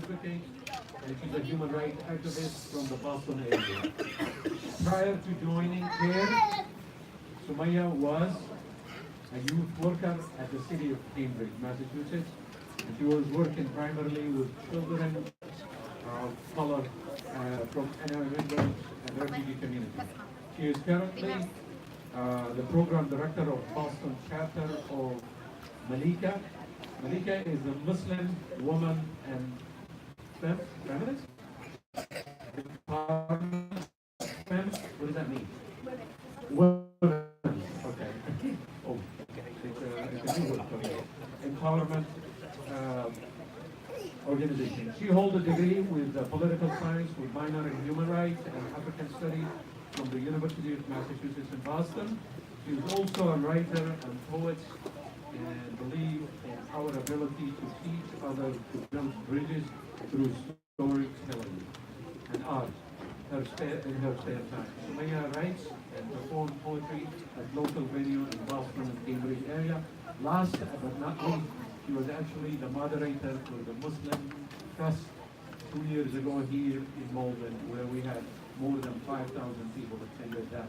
advocate, and she's a human rights activist from the Boston area. Prior to joining CARE, Sumaiya was a youth worker at the city of Cambridge, Massachusetts, and she was working primarily with children of color from immigrant and refugee communities. She is currently the program director of Boston chapter of Malika. Malika is a Muslim woman and feminist? What does that mean? Women. Okay. Oh, it's a new word for me. Empowerment organization. She holds a degree with political science with minor in human rights and African studies from the University of Massachusetts in Boston. She is also a writer and poet and believes in our ability to teach others to build bridges through storytelling and art in her spare time. Sumaiya writes and performs poetry at local venues in Boston and Cambridge area. Last but not least, she was actually the moderator for the Muslim Fest 2 years ago here in Malden, where we had more than 5,000 people attended that,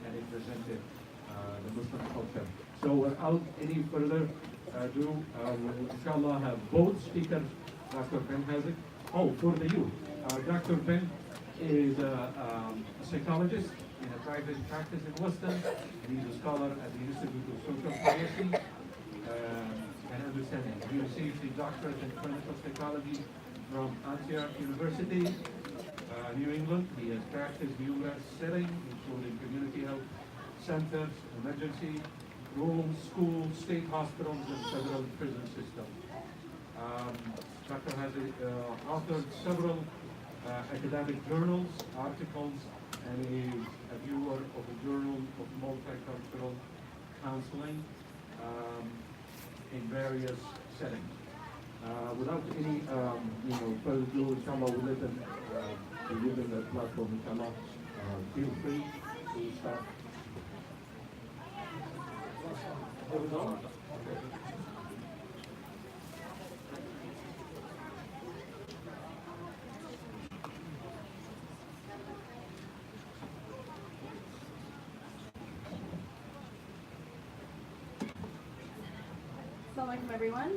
and it presented the Muslim culture. So without any further ado, we'll inshallah have both speakers, Dr. Ben Hazik. Oh, for the youth, Dr. Ben is a psychologist in a private practice in Weston, and he's a scholar at the Institute of Social Policy and Understanding. He received his doctorate in clinical psychology from Antioch University, New England. He has practiced numerous settings, including community health centers, emergency rooms, schools, state hospitals, and federal prison systems. Dr. has authored several academic journals, articles, and is a viewer of the Journal of Multicultural Counseling in various settings. Without any further ado, inshallah, we'll let them be given the platform, inshallah. Feel free to start. Assalamu alaikum, everyone.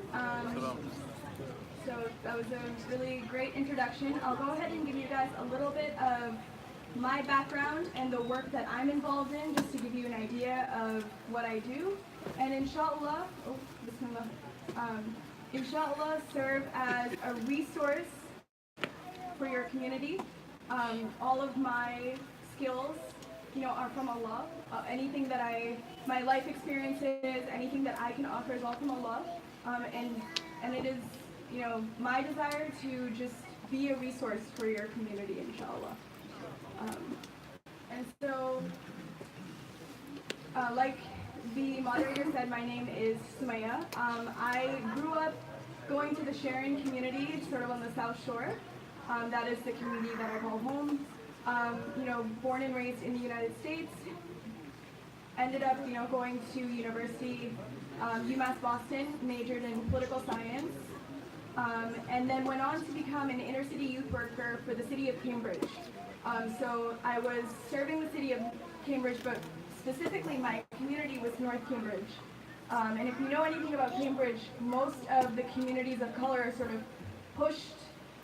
So that was a really great introduction. I'll go ahead and give you guys a little bit of my background and the work that I'm involved in, just to give you an idea of what I do. And inshallah, inshallah, serve as a resource for your community. All of my skills, are from Allah. Anything that my life experiences, anything that I can offer is all from Allah. And it is, my desire to just be a resource for your community, inshallah. And so, like the moderator said, my name is Sumaiya. I grew up going to the Sharon community, sort of on the South Shore. That is the community that I call home. Born and raised in the United States. Ended up, going to university, UMass Boston, majored in political science. And then went on to become an inner city youth worker for the city of Cambridge. So I was serving the city of Cambridge, but specifically my community was North Cambridge. And if you know anything about Cambridge, most of the communities of color are sort of pushed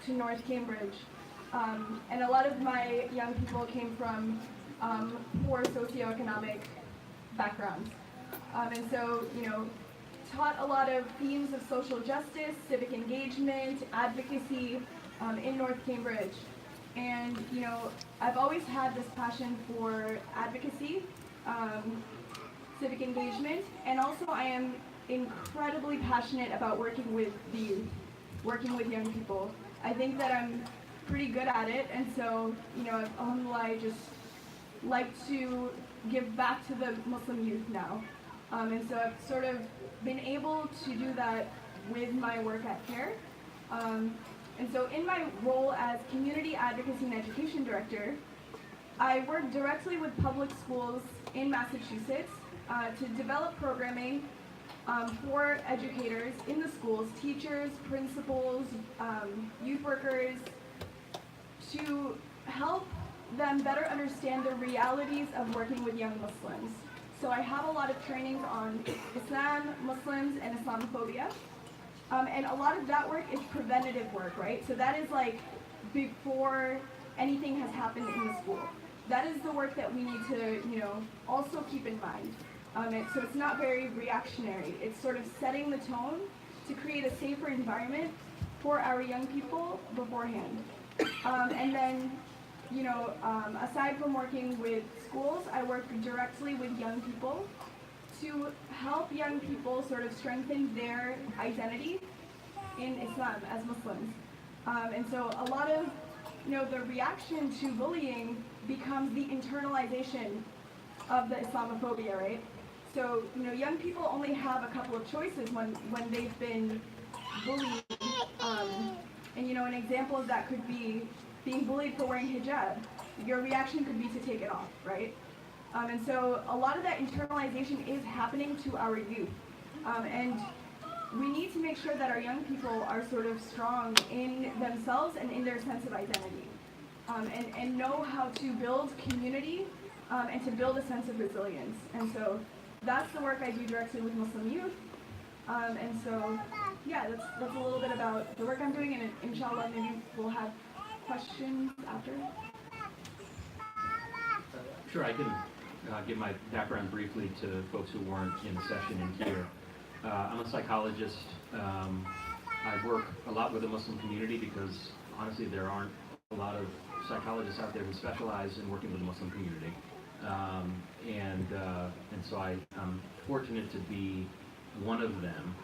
to North Cambridge. And a lot of my young people came from poor socioeconomic backgrounds. And so, taught a lot of themes of social justice, civic engagement, advocacy in North Cambridge. And, I've always had this passion for advocacy, civic engagement, and also I am incredibly passionate about working with the youth, working with young people. I think that I'm pretty good at it, and so, alhamdulillah, I just like to give back to the Muslim youth now. And so I've sort of been able to do that with my work at CARE. And so in my role as Community Advocacy and Education Director, I work directly with public schools in Massachusetts to develop programming for educators in the schools, teachers, principals, youth workers to help them better understand the realities of working with young Muslims. So I have a lot of trainings on Islam, Muslims, and Islamophobia. And a lot of that work is preventative work, right? So that is like before anything has happened in the school. That is the work that we need to, also keep in mind. So it's not very reactionary. It's sort of setting the tone to create a safer environment for our young people beforehand. And then, aside from working with schools, I work directly with young people to help young people sort of strengthen their identity in Islam as Muslims. And so a lot of, the reaction to bullying becomes the internalization of the Islamophobia, right? So, young people only have a couple of choices when they've been bullied. And, an example of that could be being bullied for wearing hijab. Your reaction could be to take it off, right? And so a lot of that internalization is happening to our youth. And we need to make sure that our young people are sort of strong in themselves and in their sense of identity. And know how to build community and to build a sense of resilience. And so that's the work I do directly with Muslim youth. And so, yeah, that's a little bit about the work I'm doing, and inshallah maybe we'll have questions after. Sure, I can give my background briefly to folks who weren't in the session in here. I'm a psychologist. I work a lot with the Muslim community because honestly there aren't a lot of psychologists out there who specialize in working with the Muslim community. And so I'm fortunate to be one of them,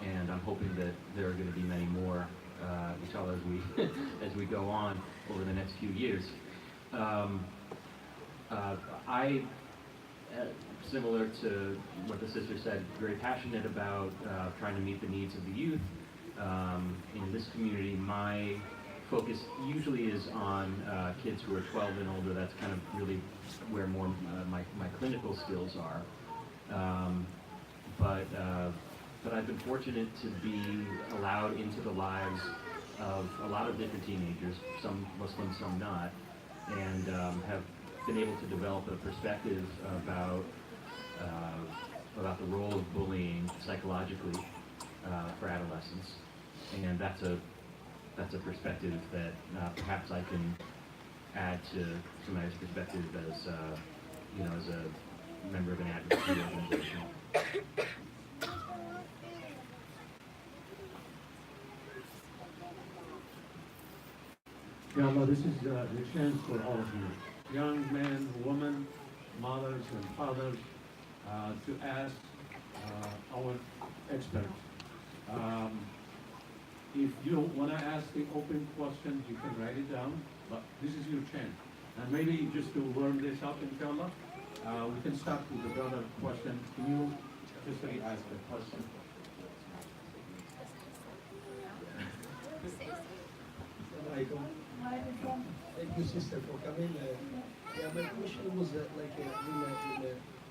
and I'm hoping that there are going to be many more, inshallah, as we go on over the next few years. I, similar to what the sister said, very passionate about trying to meet the needs of the youth. In this community, my focus usually is on kids who are 12 and older. That's kind of really where more my clinical skills are. But I've been fortunate to be allowed into the lives of a lot of different teenagers, some Muslim, some not, and have been able to develop a perspective about the role of bullying psychologically for adolescents, and that's a perspective that perhaps I can add to Sumaiya's perspective as as a member of an advocacy organization. Ya Allah, this is the chance for all of you, young men, women, mothers and fathers, to ask our experts. If you want to ask the open questions, you can write it down, but this is your chance. And maybe just to warm this up, inshallah, we can start with the brother question. Can you just ask the question? Thank you, sister, for coming. Yeah, my question was when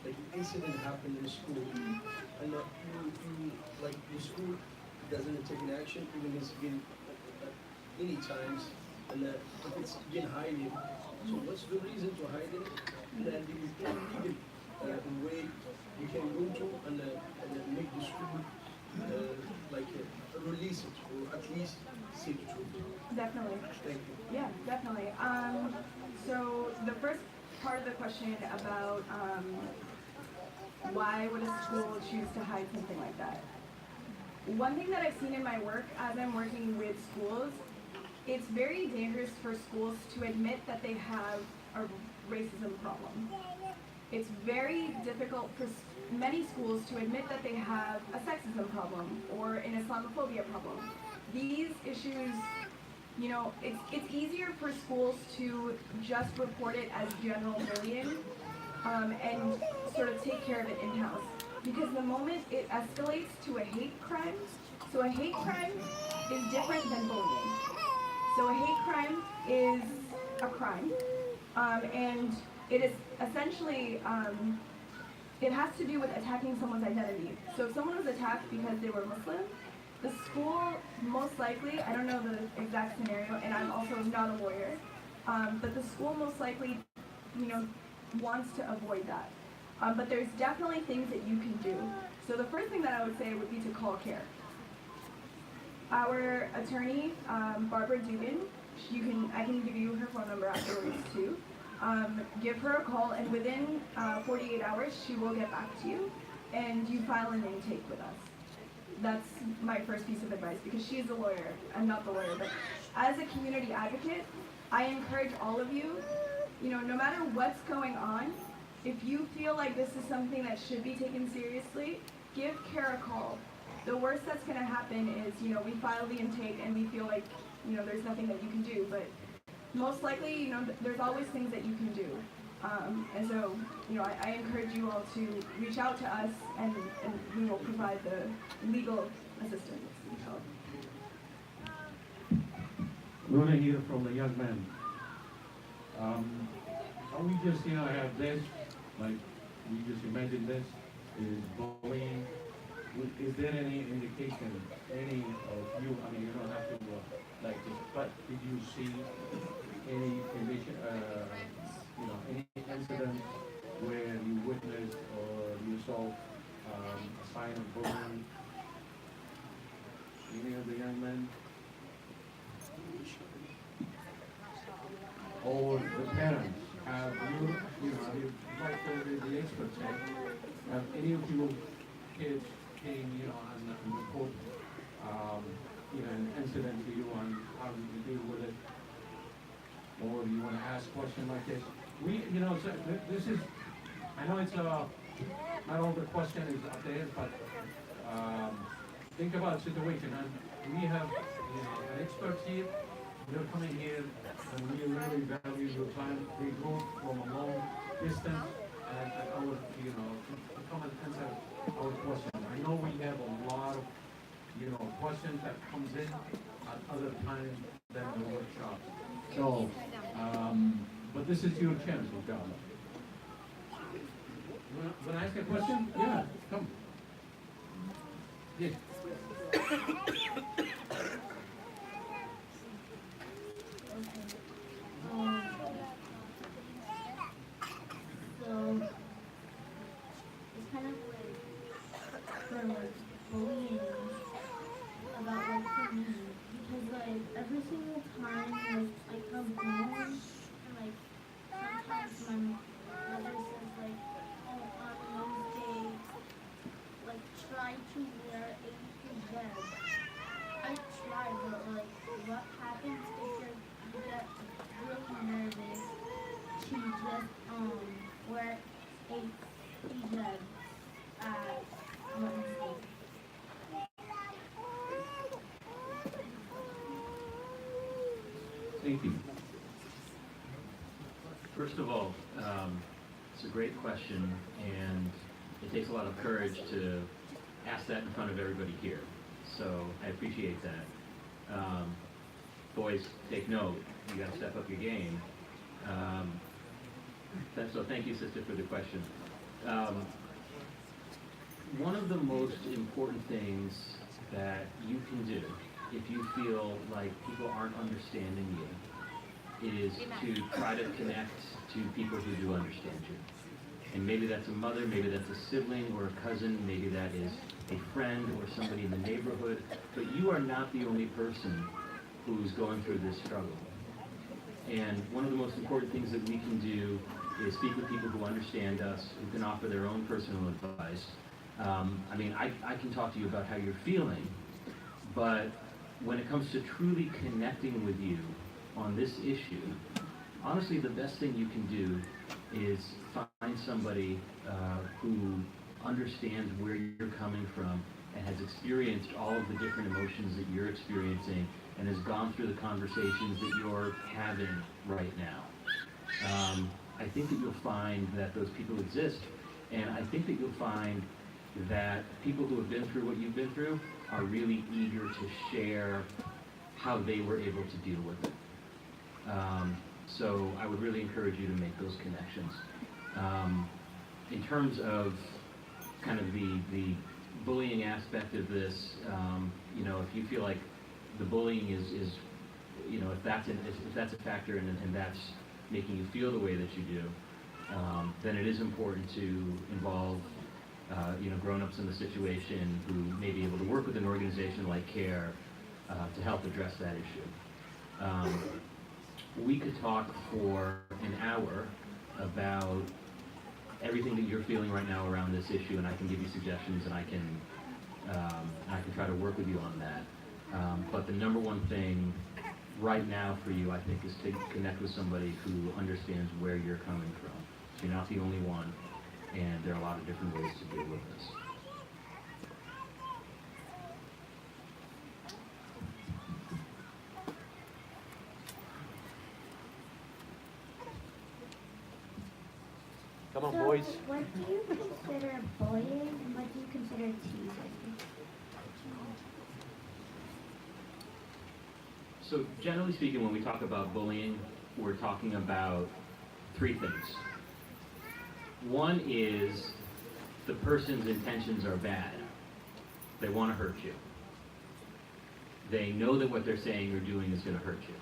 an incident happened in school, and the school doesn't take an action, even it's been many times, and if it's been hiding. So what's the reason to hide it? And there is any legal way you can go to and make the school release it, or at least say the truth. Definitely. Thank you. Yeah, definitely. So the first part of the question about why would a school choose to hide something like that? One thing that I've seen in my work as I'm working with schools, it's very dangerous for schools to admit that they have a racism problem. It's very difficult for many schools to admit that they have a sexism problem or an Islamophobia problem. These issues, it's easier for schools to just report it as general bullying and sort of take care of it in-house. Because the moment it escalates to a hate crime, so a hate crime is different than bullying. So a hate crime is a crime, and it is essentially, it has to do with attacking someone's identity. So if someone was attacked because they were Muslim, the school most likely, I don't know the exact scenario, I'm not a lawyer, but the school most likely, wants to avoid that. But there's definitely things that you can do. So the first thing that I would say would be to call CARE. Our attorney, Barbara Dugan, I can give you her phone number afterwards too. Give her a call, and within 48 hours, she will get back to you, and you file an intake with us. That's my first piece of advice, because she's a lawyer. I'm not the lawyer, but as a community advocate, I encourage all of you, no matter what's going on, if you feel like this is something that should be taken seriously, give CARE a call. The worst that's going to happen is, we file the intake and we feel like, there's nothing that you can do, but most likely, there's always things that you can do. And so, I encourage you all to reach out to us, and we will provide the legal assistance. We want to hear from the young man. Are we just, have this, like, we just imagine this is bullying? Is there any indication, any of you, you don't have to, but did you see any condition, any incident where you witnessed or you saw a sign of bullying? Any of the young men? Or the parents? Have you, like the experts say, have any of your kids came, and report, an incident to you on how you deal with it? Or do you want to ask a question like this? This is, I know it's not all the question is up there, but think about the situation. And we have an expert here. They're coming here, and we really value your time. They go from a long distance, and our, to come and answer our questions. I know we have a lot of, questions that comes in at other times than the workshop. So, but this is your chance, Zama. You want to ask a question? Yeah, come. Yes. So it's kind of for bullying about for me, because every single time I come home, and sometimes my mother says oh, on those days try to wear a hijab. I try, but what happens if you get really nervous to just wear a hijab at Wednesday? Thank you. First of all, it's a great question, and it takes a lot of courage to ask that in front of everybody here. So I appreciate that. Boys, take note. You got to step up your game. So thank you, sister, for the question. One of the most important things that you can do if you feel like people aren't understanding you is to try to connect to people who do understand you. And maybe that's a mother, maybe that's a sibling or a cousin, maybe that is a friend or somebody in the neighborhood, but you are not the only person who's going through this struggle. And one of the most important things that we can do is speak with people who understand us, who can offer their own personal advice. I can talk to you about how you're feeling, but when it comes to truly connecting with you on this issue, honestly, the best thing you can do is find somebody who understands where you're coming from and has experienced all of the different emotions that you're experiencing and has gone through the conversations that you're having right now. I think that you'll find that those people exist, and I think that you'll find that people who have been through what you've been through are really eager to share how they were able to deal with it. So I would really encourage you to make those connections. In terms of kind of the bullying aspect of this, if you feel like the bullying is if that's a factor and that's making you feel the way that you do, then it is important to involve grown-ups in the situation who may be able to work with an organization like CARE to help address that issue. We could talk for an hour about everything that you're feeling right now around this issue, and I can give you suggestions, and I can try to work with you on that. But the number one thing right now for you, I think, is to connect with somebody who understands where you're coming from. So you're not the only one, and there are a lot of different ways to deal with this. Come on, So, boys. what do you consider bullying and what do you consider teasing? So generally speaking, when we talk about bullying, we're talking about three things. One is the person's intentions are bad. They want to hurt you. They know that what they're saying or doing is going to hurt you.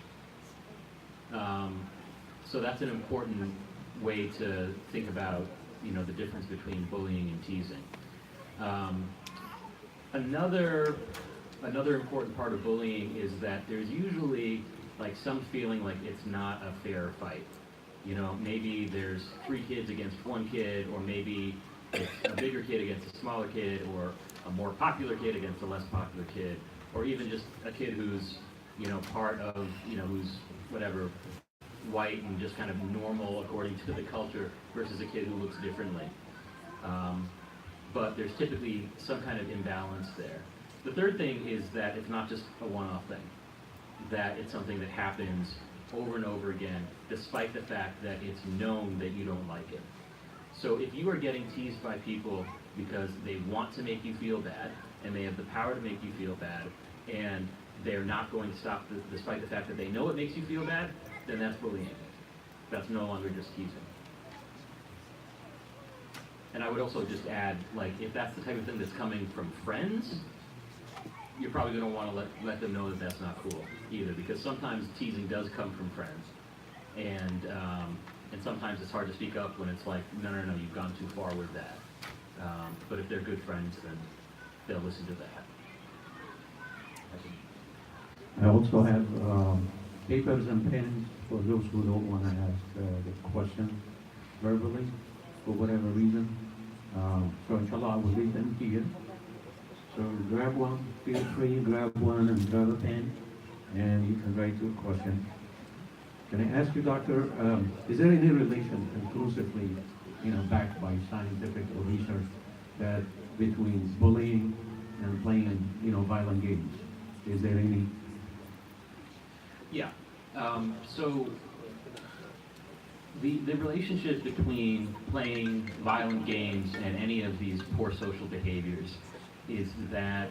So that's an important way to think about, the difference between bullying and teasing. Another important part of bullying is that there's usually some feeling like it's not a fair fight. Maybe there's 3 kids against 1 kid, or maybe it's a bigger kid against a smaller kid, or a more popular kid against a less popular kid, or even just a kid who's, part of, who's whatever, white and just kind of normal according to the culture versus a kid who looks differently. But there's typically some kind of imbalance there. The third thing is that it's not just a one-off thing, that it's something that happens over and over again, despite the fact that it's known that you don't like it. So if you are getting teased by people because they want to make you feel bad, and they have the power to make you feel bad, and they're not going to stop despite the fact that they know it makes you feel bad, then that's bullying. That's no longer just teasing. And I would also just add, if that's the type of thing that's coming from friends, you're probably going to want to let them know that that's not cool either, because sometimes teasing does come from friends, and sometimes it's hard to speak up when it's like, no, you've gone too far with that. But if they're good friends, then they'll listen to that. I also have papers and pens for those who don't want to ask the question verbally for whatever reason. So inshallah, I will leave them here. So grab one, feel free, grab one and grab a pen, and you can write your question. Can I ask you, doctor, is there any relation conclusively, backed by scientific or research, that between bullying and playing, violent games? Is there any? Yeah. So the relationship between playing violent games and any of these poor social behaviors is that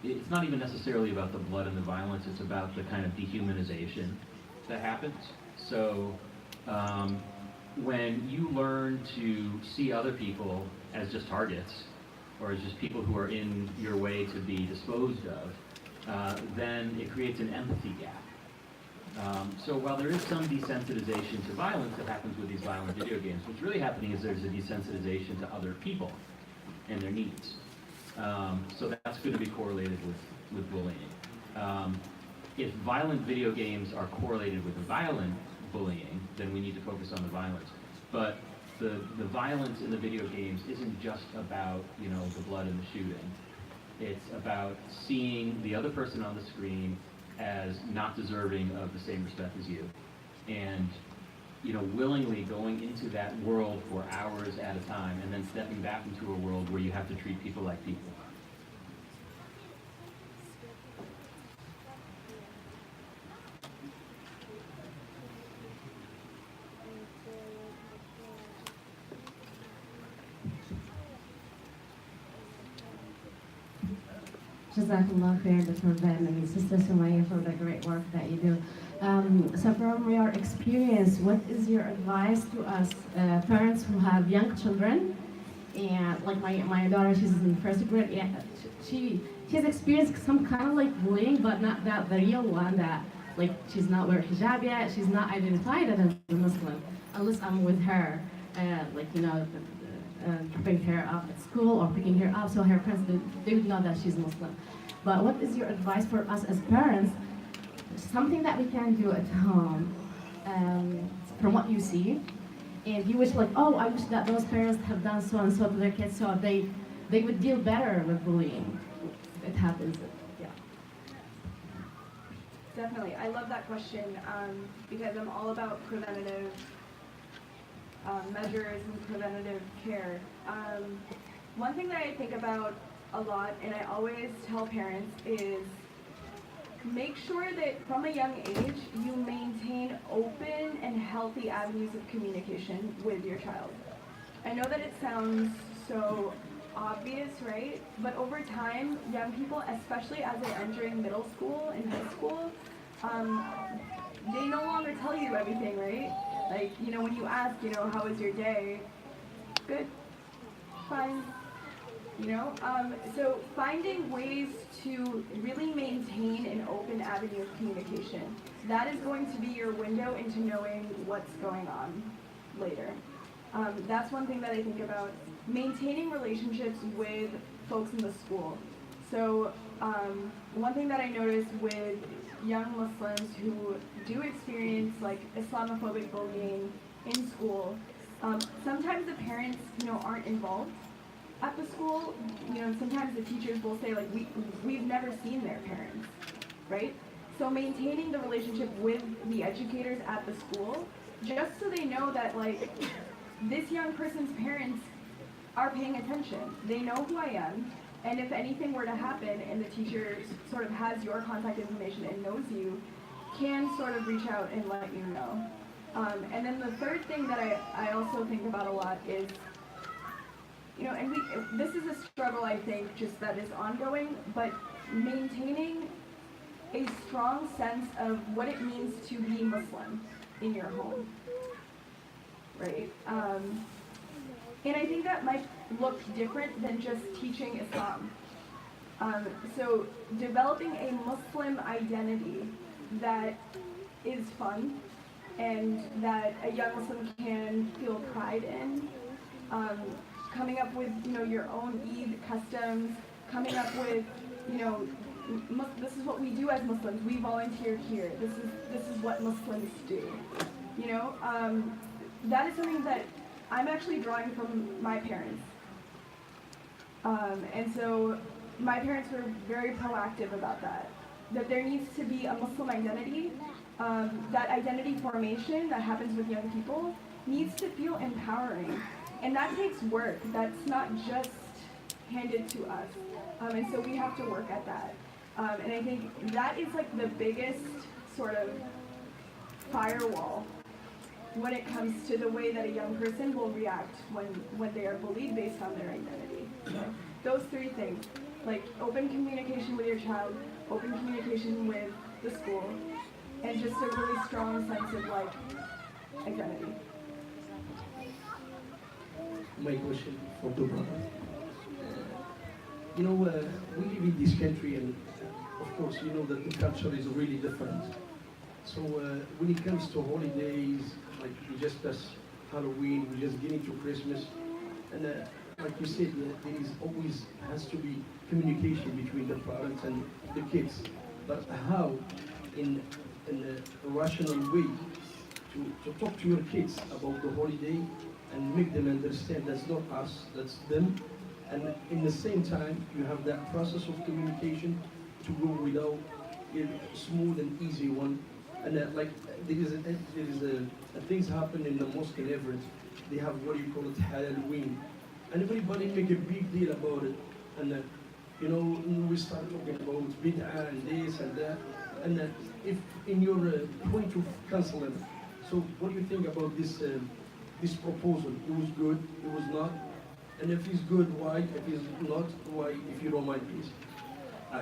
it's not even necessarily about the blood and the violence, it's about the kind of dehumanization that happens. So when you learn to see other people as just targets, or as just people who are in your way to be disposed of, then it creates an empathy gap. So while there is some desensitization to violence that happens with these violent video games, what's really happening is there's a desensitization to other people and their needs. So that's going to be correlated with bullying. If violent video games are correlated with violent bullying, then we need to focus on the violence. But the violence in the video games isn't just about, the blood and the shooting. It's about seeing the other person on the screen as not deserving of the same respect as you. And, willingly going into that world for hours at a time and then stepping back into a world where you have to treat people like people. Jazakallah khair, Dr. Ben and Sister Sumaiya, for the great work that you do. So from your experience, what is your advice to us parents who have young children? And like my daughter, she's in first grade. Yeah, she he's experienced some kind of like bullying, but not that the real one that like she's not wearing hijab yet, she's not identified as a Muslim unless I'm with her, like dropping her up at school or picking her up, so her parents they would know that she's Muslim. But what is your advice for us as parents? Something that we can do at home, from what you see, and you wish like, oh, I wish that those parents have done so and so to their kids, so they would deal better with bullying. It happens. Yeah. Definitely. I love that question because I'm all about preventative measures and preventative care. One thing that I think about a lot, and I always tell parents, is make sure that from a young age you maintain open and healthy avenues of communication with your child. I know that it sounds so obvious, right? But over time, young people, especially as they're entering middle school and high school, they no longer tell you everything, right? Like, when you ask, how was your day? Good, fine. So finding ways to really maintain an open avenue of communication, that is going to be your window into knowing what's going on later. That's one thing that I think about. Maintaining relationships with folks in the school. So one thing that I notice with young Muslims who do experience like Islamophobic bullying in school, sometimes the parents, aren't involved at the school. Sometimes the teachers will say like, we've never seen their parents, right? So maintaining the relationship with the educators at the school, just so they know that like, this young person's parents are paying attention. They know who I am, and if anything were to happen and the teacher sort of has your contact information and knows you, can sort of reach out and let you know. And then the third thing that I also think about a lot is, and this is a struggle I think just that is ongoing, but maintaining a strong sense of what it means to be Muslim in your home, right? And I think that might look different than just teaching Islam. So developing a Muslim identity that is fun and that a young Muslim can feel pride in, coming up with your own Eid customs, coming up with this is what we do as Muslims. We volunteer here. This is what Muslims do. That is something that I'm actually drawing from my parents. And so my parents were very proactive about that. That there needs to be a Muslim identity. That identity formation that happens with young people needs to feel empowering. And that takes work. That's not just handed to us. And so we have to work at that. And I think that is like the biggest sort of firewall when it comes to the way that a young person will react when they are bullied based on their identity. So those three things, like open communication with your child, open communication with the school, and just a really strong sense of like identity. My question for the brother. We live in this country, and of course, that the culture is really different. So when it comes to holidays, like we just pass Halloween, we just get into Christmas, and like you said, there is always has to be communication between the parents and the kids. But how, in a rational way, to talk to your kids about the holiday and make them understand that's not us, that's them, and in the same time you have that process of communication to go without a smooth and easy one. And there is a things happen in the mosque in Everett. They have what you call it Halloween, and everybody make a big deal about it. And we start talking about bid'ah and this and that. And if in your point of counseling, so what do you think about this this proposal? It was good. It was not. And if it's good, why? If it's not, why? If you don't mind, please.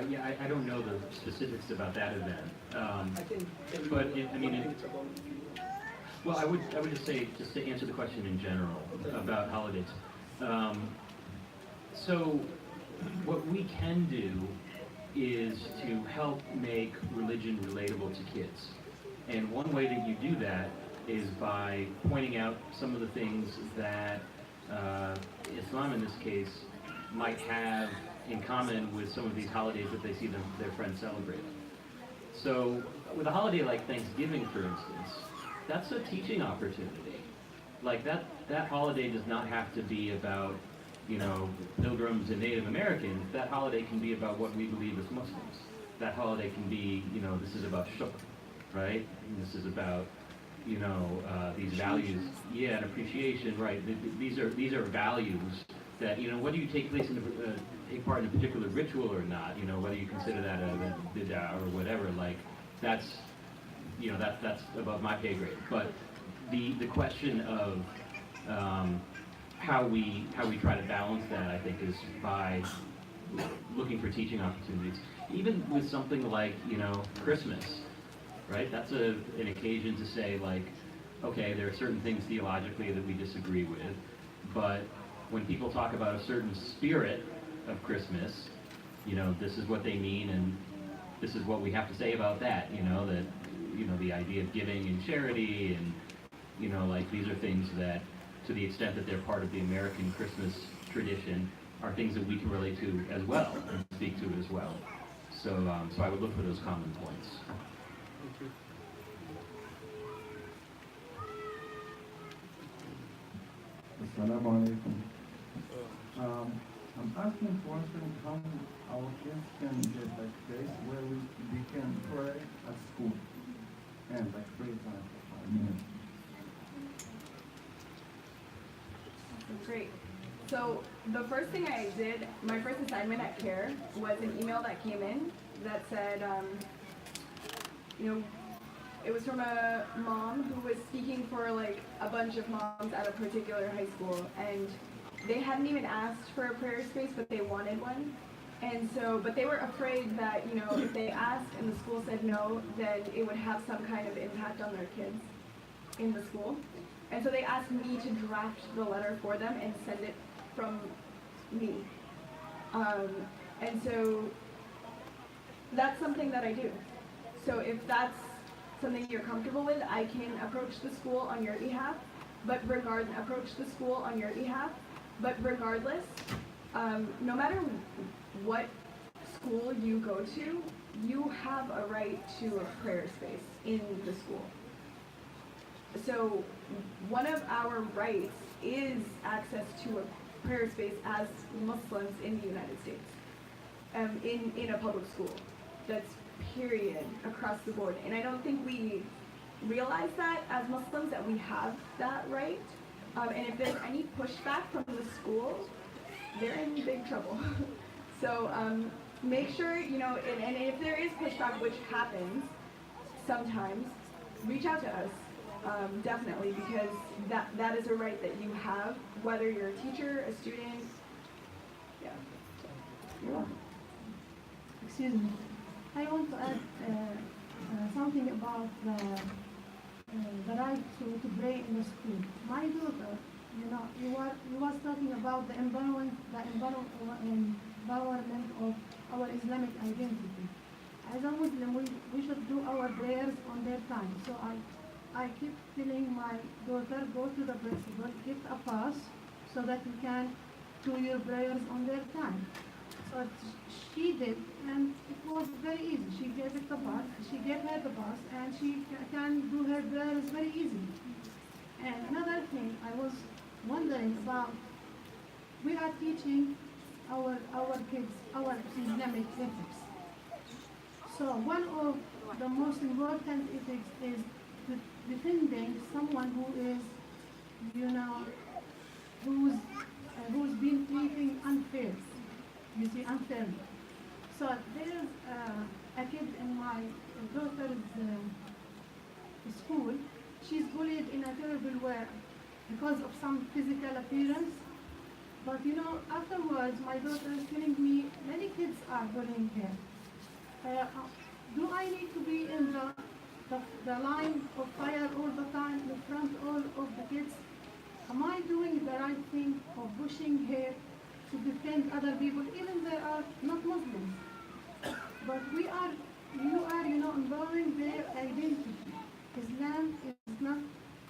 Yeah, I don't know the specifics about that event. I think. But well, I would just say, just to answer the question in general about holidays. So what we can do is to help make religion relatable to kids. And one way that you do that is by pointing out some of the things that Islam, in this case, might have in common with some of these holidays that they see their friends celebrate. So with a holiday like Thanksgiving, for instance, that's a teaching opportunity. Like that holiday does not have to be about, you know, pilgrims and Native Americans. That holiday can be about what we believe as Muslims. That holiday can be, you know, this is about shukr, right? And this is about, you know, these values, yeah, and appreciation, right? These are values that, you know, whether you take part in a particular ritual or not, you know, whether you consider that a bid'ah or whatever, like that's, you know, that's above my pay grade. But the question of how we try to balance that, I think, is by looking for teaching opportunities. Even with something like, you know, Christmas, right? That's an occasion to say, like, okay, there are certain things theologically that we disagree with, but when people talk about a certain spirit of Christmas, you know, this is what they mean, and this is what we have to say about that, you know, that, you know, the idea of giving and charity, and, you know, like, these are things that, to the extent that they're part of the American Christmas tradition, are things that we can relate to as well, and speak to as well. So, so I would look for those common points. Thank you. Assalamu alaikum. I'm asking question how our kids can get like place where they can pray at school and like free time for 5 minutes. Great. So the first thing I did, my first assignment at CARE was an email that came in that said, you know, it was from a mom who was speaking for like a bunch of moms at a particular high school, and they hadn't even asked for a prayer space, but they wanted one. And so, but they were afraid that, you know, if they asked and the school said no, then it would have some kind of impact on their kids in the school. And so they asked me to draft the letter for them and send it from me. And so that's something that I do. So if that's something you're comfortable with, I can approach the school on your behalf, but approach the school on your behalf. But regardless, no matter what school you go to, you have a right to a prayer space in the school. So one of our rights is access to a prayer space as Muslims in the United States, in a public school. That's period, across the board. And I don't think we realize that as Muslims, that we have that right. And if there's any pushback from the school, they're in big trouble. So make sure, you know, and if there is pushback, which happens sometimes, reach out to us. Definitely, because that is a right that you have, whether you're a teacher, a student. Yeah. You're welcome. Excuse me. I want to add something about the right to pray in the school. My daughter, you know, you was talking about the empowerment of our Islamic identity. As a Muslim, we should do our prayers on their time. So I keep telling my daughter, go to the principal, get a pass, so that you can do your prayers on their time. So she did, and it was very easy. She gave it the pass, she gave her the pass, and she can do her prayers very easily. And another thing I was wondering about, we are teaching our kids our Islamic ethics. So one of the most important ethics is defending someone who is, you know, who's been treating unfair. You see, unfairly. So there is a kid in my daughter's school. She's bullied in a terrible way because of some physical appearance. But you know, afterwards, my daughter is telling me many kids are bullying her. Do I need to be in the line of fire all the time in front of all of the kids? Am I doing the right thing of pushing her to defend other people, even they are not Muslims? but you are, empowering their identity. Islam is not,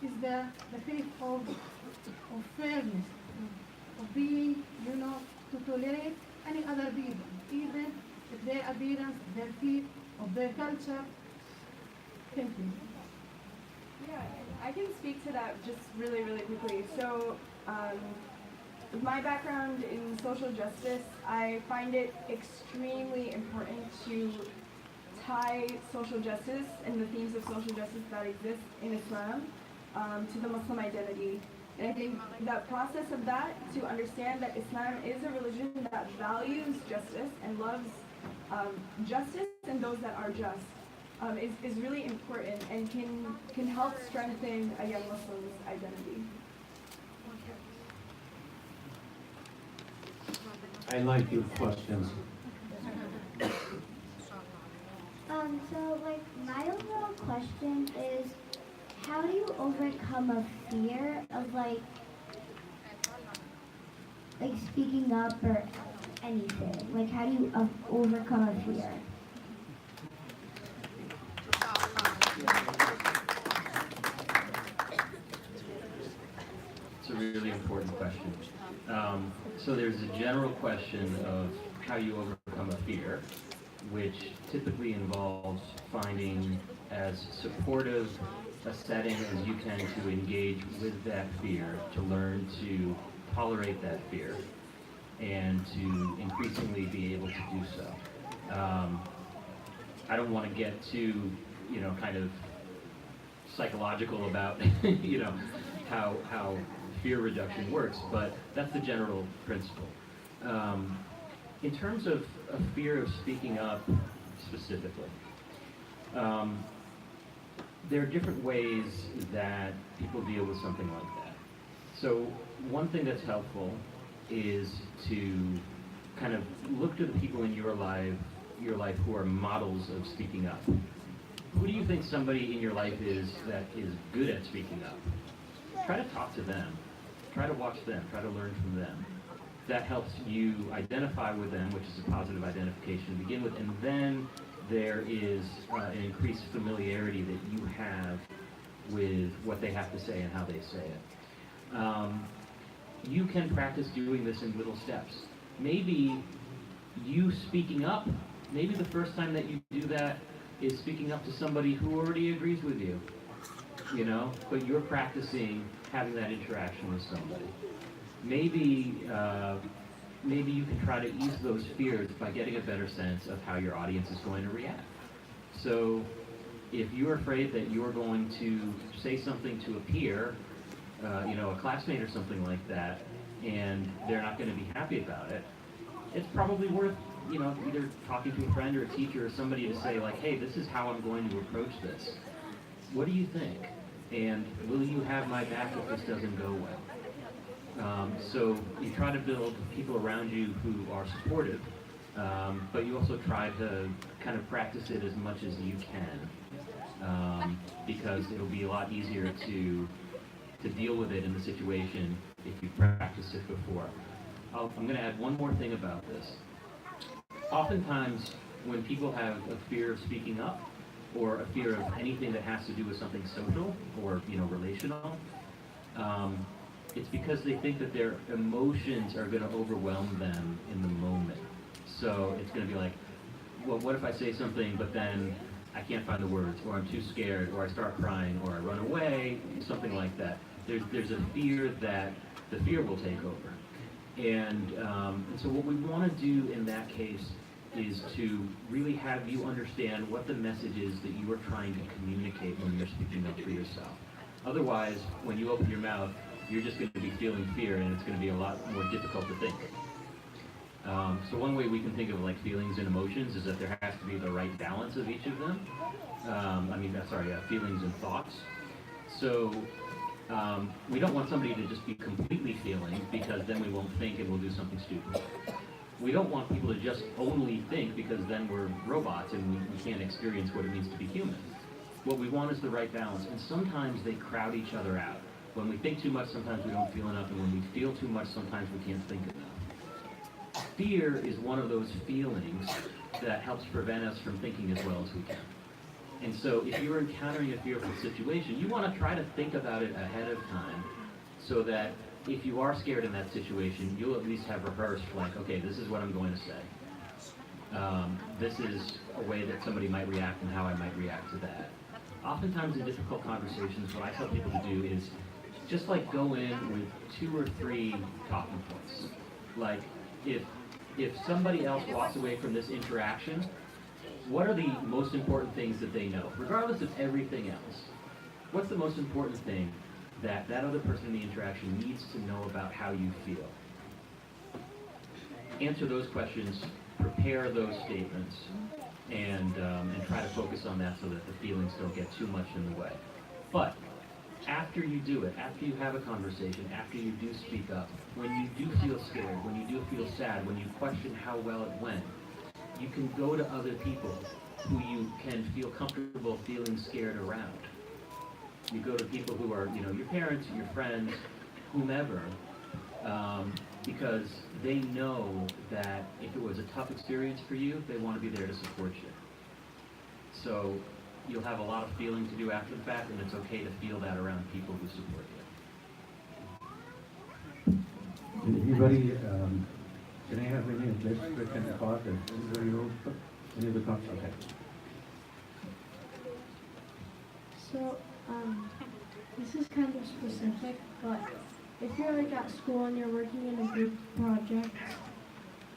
is the faith of fairness, of being, to tolerate any other people, even if their appearance, their faith, of their culture. Thank you. Yeah, I can speak to that just really, really quickly. So, with my background in social justice, I find it extremely important to tie social justice and the themes of social justice that exist in Islam to the Muslim identity. And I think the process of that, to understand that Islam is a religion that values justice and loves justice and those that are just, is really important and can help strengthen a young Muslim's identity. I like your questions. So like my overall question is, how do you overcome a fear of like speaking up or anything? Like how do you overcome a fear? It's a really important question. So there's a general question of how you overcome a fear, which typically involves finding as supportive a setting as you can to engage with that fear, to learn to tolerate that fear, and to increasingly be able to do so. I don't want to get too, kind of psychological about, how fear reduction works, but that's the general principle. In terms of a fear of speaking up specifically, there are different ways that people deal with something like that. So one thing that's helpful is to kind of look to the people in your life who are models of speaking up. Who do you think somebody in your life is that is good at speaking up? Try to talk to them. Try to watch them. Try to learn from them. That helps you identify with them, which is a positive identification to begin with, and then there is an increased familiarity that you have with what they have to say and how they say it. You can practice doing this in little steps. Maybe you speaking up, maybe the first time that you do that is speaking up to somebody who already agrees with you, but you're practicing having that interaction with somebody. Maybe you can try to ease those fears by getting a better sense of how your audience is going to react. So if you're afraid that you're going to say something to a peer, a classmate or something like that, and they're not going to be happy about it, it's probably worth, either talking to a friend or a teacher or somebody to say like, hey, this is how I'm going to approach this. What do you think? And will you have my back if this doesn't go well? So you try to build people around you who are supportive, but you also try to kind of practice it as much as you can, because it'll be a lot easier to deal with it in the situation if you practice it before. I'm going to add one more thing about this. Oftentimes, when people have a fear of speaking up, or a fear of anything that has to do with something social or relational, it's because they think that their emotions are going to overwhelm them in the moment. So it's going to be like, well, what if I say something, but then I can't find the words, or I'm too scared, or I start crying, or I run away, something like that. There's a fear that the fear will take over. And so what we want to do in that case is to really have you understand what the message is that you are trying to communicate when you're speaking up for yourself. Otherwise, when you open your mouth, you're just going to be feeling fear, and it's going to be a lot more difficult to think. So one way we can think of like feelings and emotions is that there has to be the right balance of each of them. Feelings and thoughts. So we don't want somebody to just be completely feeling, because then we won't think and we'll do something stupid. We don't want people to just only think, because then we're robots and we can't experience what it means to be human. What we want is the right balance, and sometimes they crowd each other out. When we think too much, sometimes we don't feel enough, and when we feel too much, sometimes we can't think enough. Fear is one of those feelings that helps prevent us from thinking as well as we can. And so if you're encountering a fearful situation, you want to try to think about it ahead of time so that if you are scared in that situation, you'll at least have rehearsed, like, okay, this is what I'm going to say. This is a way that somebody might react and how I might react to that. Oftentimes in difficult conversations, what I tell people to do is just like go in with 2 or 3 talking points. Like if somebody else walks away from this interaction, what are the most important things that they know, regardless of everything else? What's the most important thing that that other person in the interaction needs to know about how you feel? Answer those questions, prepare those statements, and try to focus on that so that the feelings don't get too much in the way. But after you do it, after you have a conversation, after you do speak up, when you do feel scared, when you do feel sad, when you question how well it went, you can go to other people who you can feel comfortable feeling scared around. You go to people who are, your parents, your friends, whomever, because they know that if it was a tough experience for you, they want to be there to support you. So you'll have a lot of feeling to do after the fact, and it's okay to feel that around people who support you. Anybody, can I have any of this written thought? Anybody wrote any of the thoughts? Okay. So, this is kind of specific, but if you're like at school and you're working in a group project,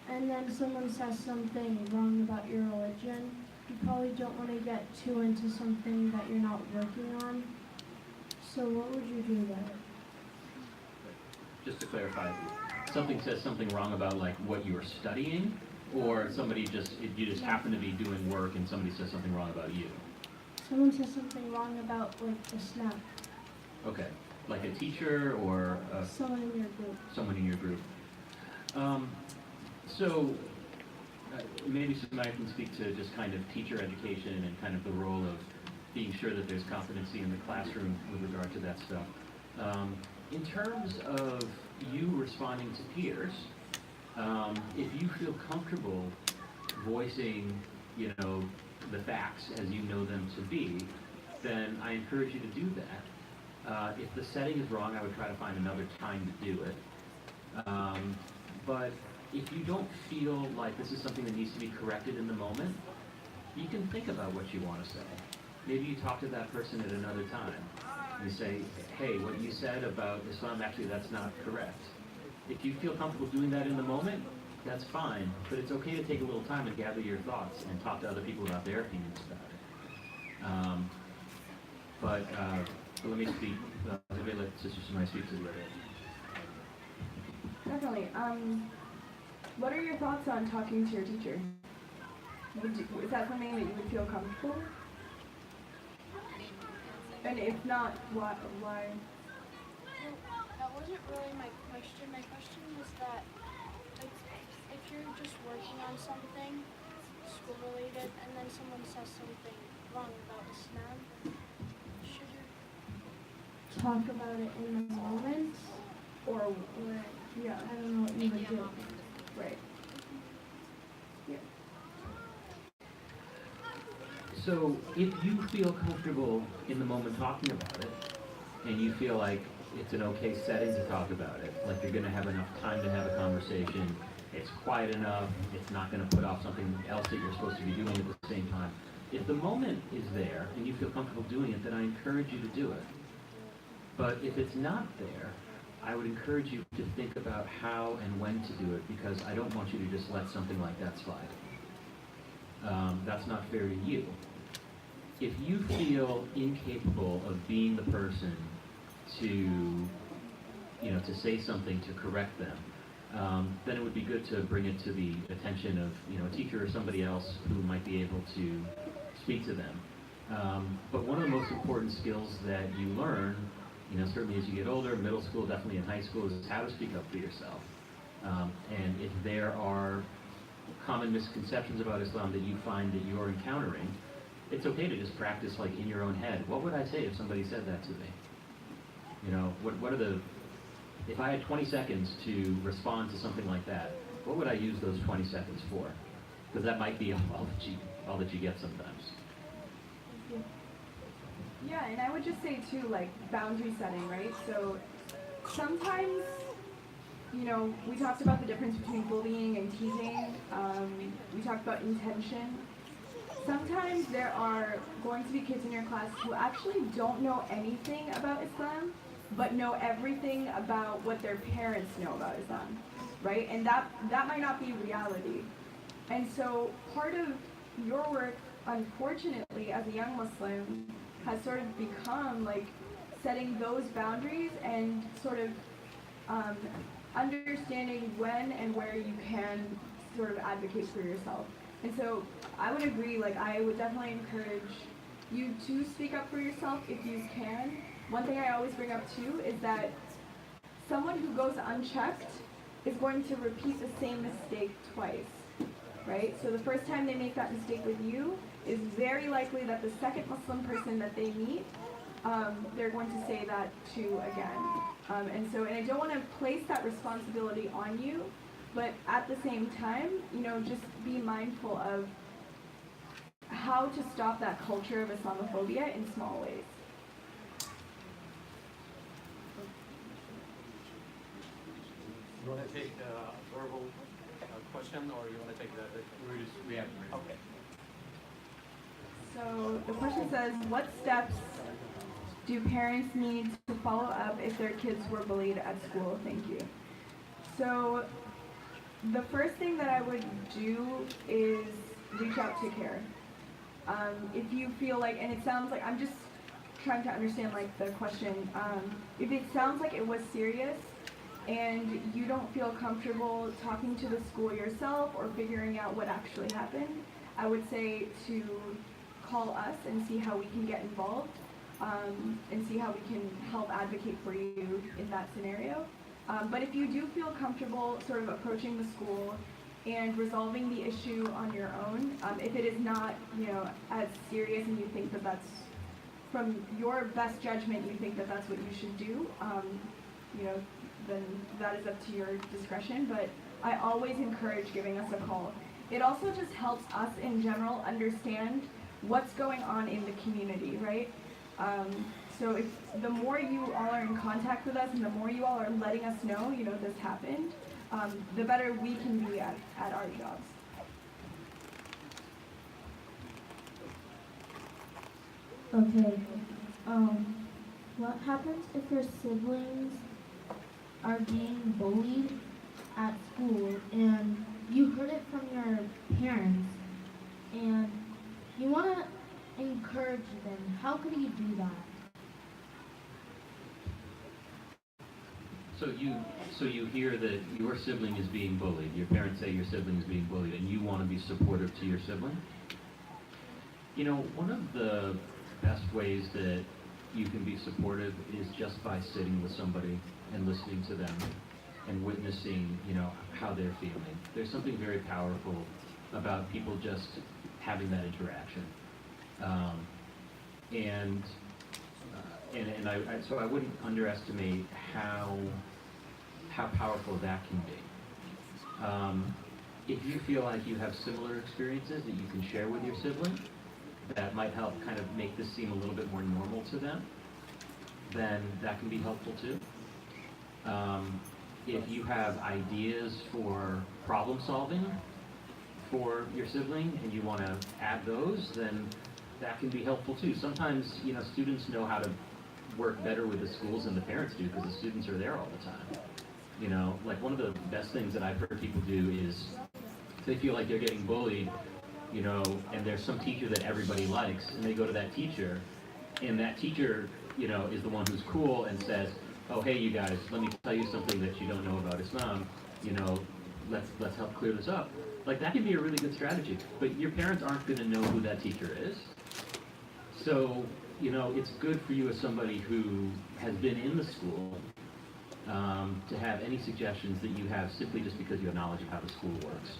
and then someone says something wrong about your religion, you probably don't want to get too into something that you're not working on. So what would you do there? Just to clarify, something says something wrong about like what you are studying, or you just happen to be doing work and somebody says something wrong about you? Someone says something wrong about like the snap. Okay, like a teacher or Someone in your group. someone in your group. So maybe Sumaiya can speak to just kind of teacher education and kind of the role of being sure that there's competency in the classroom with regard to that stuff. In terms of you responding to peers, if you feel comfortable voicing, the facts as you know them to be, then I encourage you to do that. If the setting is wrong, I would try to find another time to do it. But if you don't feel like this is something that needs to be corrected in the moment, you can think about what you want to say. Maybe you talk to that person at another time. You say, hey, what you said about Islam, actually that's not correct. If you feel comfortable doing that in the moment, that's fine, but it's okay to take a little time and gather your thoughts and talk to other people about their opinions about it. But let me speak, let Sister Sumaiya speak to it. Definitely. What are your thoughts on talking to your teacher? Is that something that you would feel comfortable with? And if not, why? That wasn't really my question. My question was that if you're just working on something school related and then someone says something wrong about Islam, should you Talk about it in the moment, Or when? Yeah. I don't know what you would do. Right. Yeah. So if you feel comfortable in the moment talking about it, and you feel like it's an okay setting to talk about it, like you're going to have enough time to have a conversation, it's quiet enough, it's not going to put off something else that you're supposed to be doing at the same time. If the moment is there and you feel comfortable doing it, then I encourage you to do it. But if it's not there, I would encourage you to think about how and when to do it, because I don't want you to just let something like that slide. That's not fair to you. If you feel incapable of being the person to say something to correct them, then it would be good to bring it to the attention of a teacher or somebody else who might be able to speak to them. But one of the most important skills that you learn, certainly as you get older, middle school, definitely in high school, is how to speak up for yourself. And if there are common misconceptions about Islam that you find that you're encountering, it's okay to just practice like in your own head. What would I say if somebody said that to me? If I had 20 seconds to respond to something like that, what would I use those 20 seconds for? because that might be all that you get sometimes. Yeah, and I would just say too, like boundary setting, right? So sometimes, you know, we talked about the difference between bullying and teasing. We talked about intention. Sometimes there are going to be kids in your class who actually don't know anything about Islam, but know everything about what their parents know about Islam, right? And that might not be reality. And so part of your work, unfortunately, as a young Muslim, has sort of become like setting those boundaries and sort of understanding when and where you can sort of advocate for yourself. And so I would agree, like I would definitely encourage you to speak up for yourself if you can. One thing I always bring up too is that someone who goes unchecked is going to repeat the same mistake twice, right? So the first time they make that mistake with you is very likely that the second Muslim person that they meet, they're going to say that to again. And I don't want to place that responsibility on you, but at the same time, you know, just be mindful of how to stop that culture of Islamophobia in small ways. You want to take a verbal question, or you want to take the react? Okay. So the question says, what steps do parents need to follow up if their kids were bullied at school? Thank you. So the first thing that I would do is reach out to CARE. If you feel like, and it sounds like, I'm just trying to understand like the question, if it sounds like it was serious and you don't feel comfortable talking to the school yourself or figuring out what actually happened, I would say to call us and see how we can get involved, and see how we can help advocate for you in that scenario. But if you do feel comfortable sort of approaching the school and resolving the issue on your own, if it is not, you know, as serious and you think that that's, from your best judgment, you think that that's what you should do, you know, then that is up to your discretion. But I always encourage giving us a call. It also just helps us in general understand what's going on in the community, right? So if the more you all are in contact with us and the more you all are letting us know, you know, this happened, the better we can be at our jobs. Okay. What happens if your siblings are being bullied at school and you heard it from your parents and you want to encourage them? How could you do that? So you hear that your sibling is being bullied. Your parents say your sibling is being bullied, and you want to be supportive to your sibling. You know, one of the best ways that you can be supportive is just by sitting with somebody and listening to them and witnessing, you know, how they're feeling. There's something very powerful about people just having that interaction. So I wouldn't underestimate how powerful that can be. If you feel like you have similar experiences that you can share with your sibling, that might help kind of make this seem a little bit more normal to them, then that can be helpful too. If you have ideas for problem solving for your sibling and you want to add those, then that can be helpful too. Sometimes, you know, students know how to work better with the schools than the parents do because the students are there all the time. You know, like one of the best things that I've heard people do is they feel like they're getting bullied, you know, and there's some teacher that everybody likes, and they go to that teacher, and that teacher, you know, is the one who's cool and says, oh, hey, you guys, let me tell you something that you don't know about Islam, you know, let's help clear this up. Like, that can be a really good strategy, but your parents aren't going to know who that teacher is. So, you know, it's good for you as somebody who has been in the school to have any suggestions that you have simply just because you have knowledge of how the school works.